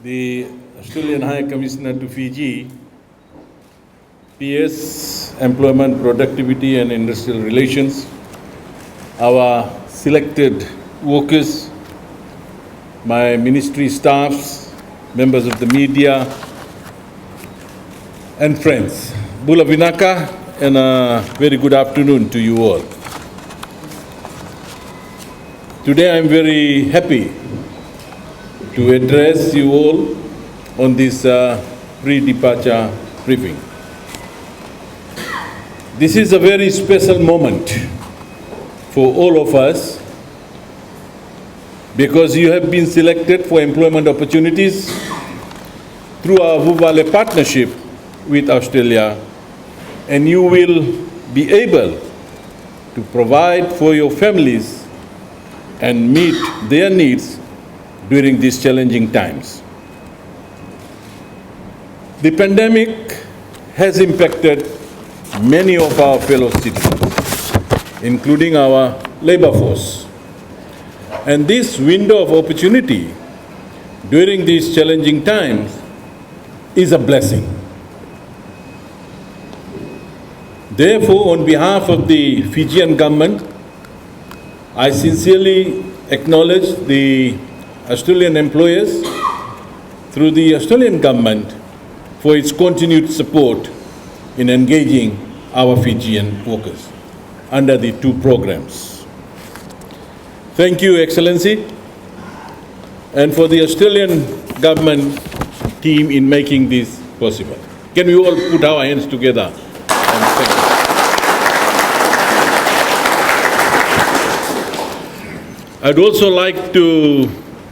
the Australian High Commissioner to Fiji, PS, Employment, Productivity and Industrial Relations, our selected workers, my ministry staffs, members of the media, and friends. Bula Vinaka, and a very good afternoon to you all. Today I am very happy to address you all on this pre-departure briefing. This is a very special moment for all of us because you have been selected for employment opportunities through our Vuvale partnership with Australia, and you will be able to provide for your families and meet their needs during these challenging times. The pandemic has impacted many of our fellow citizens, including our labor force. And this window of opportunity during these challenging times is a blessing. Therefore, on behalf of the Fijian government, I sincerely acknowledge the Australian employers through the Australian government for its continued support in engaging our Fijian workers under the two programs. Thank you, Excellency, and for the Australian government team in making this possible. Can we all put our hands together? And thank you. I'd also like to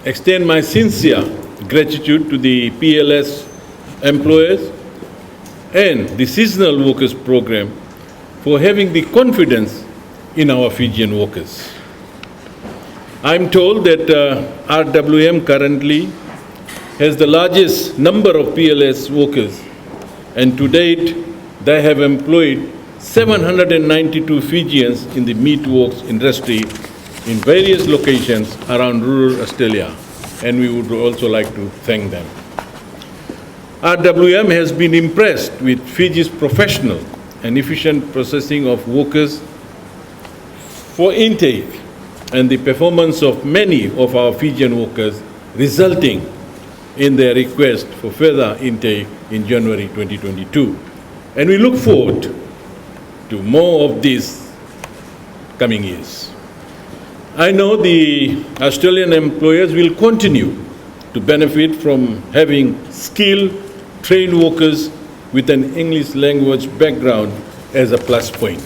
extend my sincere gratitude to the PLS employers and the Seasonal Workers Program for having the confidence in our Fijian workers. I'm told that RWM currently has the largest number of PLS workers, and to date they have employed 792 Fijians in the meatworks industry in various locations around rural Australia, and we would also like to thank them. RWM has been impressed with Fiji's professional and efficient processing of workers for intake and the performance of many of our Fijian workers, resulting in their request for further intake in January 2022. And we look forward to more of these coming years. I know the Australian employers will continue to benefit from having skilled, trained workers with an English language background as a plus point.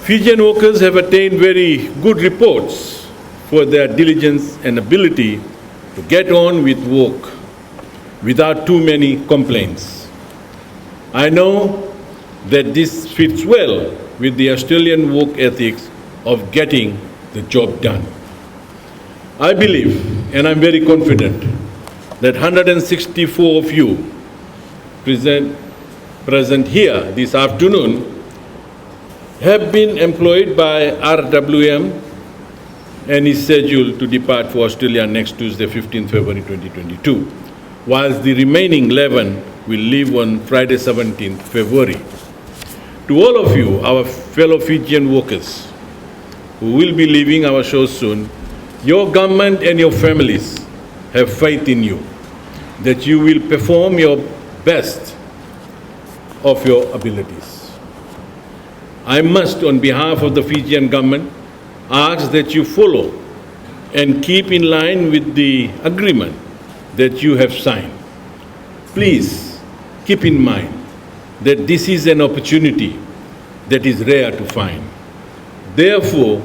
Fijian workers have attained very good reports for their diligence and ability to get on with work without too many complaints. I know that this fits well with the Australian work ethics of getting the job done. I believe, and I'm very confident, that 164 of you present here this afternoon have been employed by RWM and is scheduled to depart for Australia next Tuesday, 15 February 2022, whilst the remaining 11 will leave on Friday, 17 February. To all of you, our fellow Fijian workers, who will be leaving our shores soon, your government and your families have faith in you, that you will perform your best of your abilities. I must, on behalf of the Fijian government, ask that you follow and keep in line with the agreement that you have signed. Please keep in mind that this is an opportunity that is rare to find. Therefore,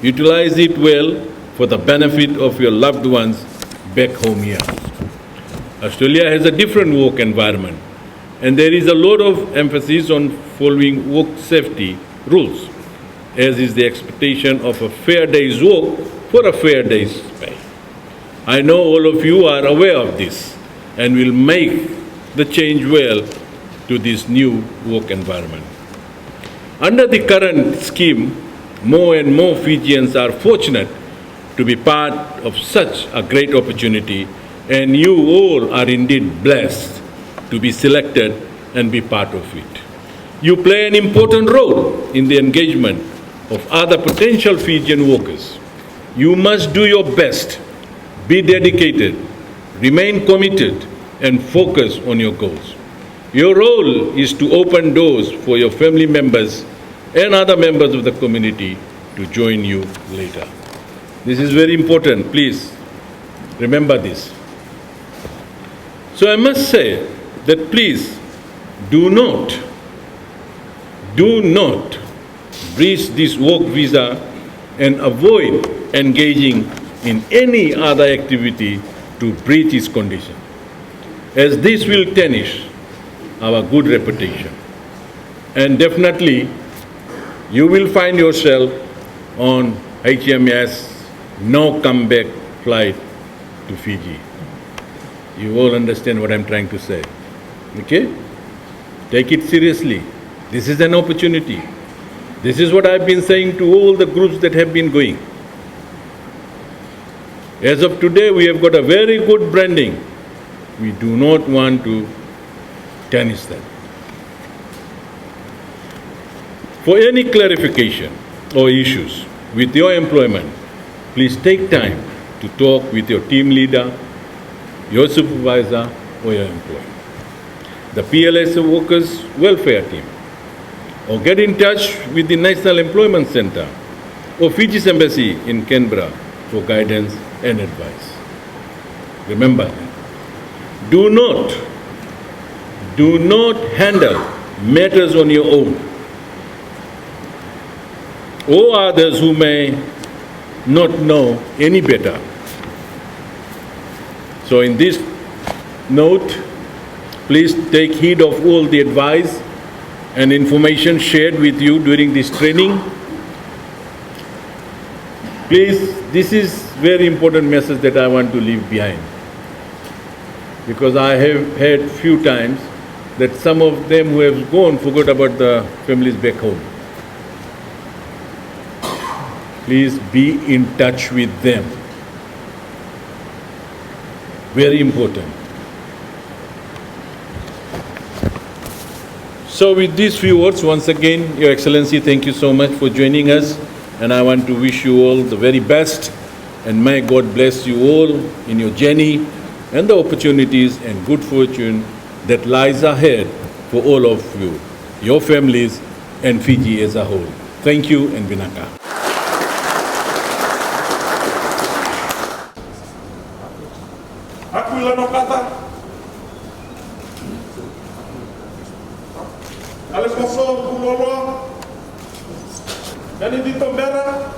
utilize it well for the benefit of your loved ones back home here. Australia has a different work environment, and there is a lot of emphasis on following work safety rules, as is the expectation of a fair day's work for a fair day's pay. I know all of you are aware of this and will make the change well to this new work environment. Under the current scheme, more and more Fijians are fortunate to be part of such a great opportunity and you all are indeed blessed to be selected and be part of it. You play an important role in the engagement of other potential Fijian workers. You must do your best, be dedicated, remain committed, and focus on your goals. Your role is to open doors for your family members and other members of the community to join you later. This is very important. Please remember this. So I must say that please do not breach this work visa and avoid engaging in any other activity to breach its condition, as this will tarnish our good reputation. And definitely, you will find yourself on HMS no comeback flight to Fiji. You all understand what I'm trying to say. Okay? Take it seriously. This is an opportunity. This is what I've been saying to all the groups that have been going. As of today, we have got a very good branding. We do not want to tarnish that. For any clarification or issues with your employment, please take time to talk with your team leader, your supervisor, or your employer, the PLS Workers Welfare Team, or get in touch with the National Employment Center or Fiji's Embassy in Canberra for guidance and advice. Remember, do not handle matters on your own or others who may not know any better. So in this note, please take heed of all the advice and information shared with you during this training. Please, this is very important message that I want to leave behind, because I have heard few times that some of them who have gone forgot about the families back home. Please be in touch with them. Very important. So with these few words, once again, Your Excellency, thank you so much for joining us. And I want to wish you all the very best. And may God bless you all in your journey and the opportunities and good fortune that lies ahead for all of you, your families, and Fiji as a whole. Thank you and Vinaka. Aquila no kata. Ale koso kulolo. Dani dito mera.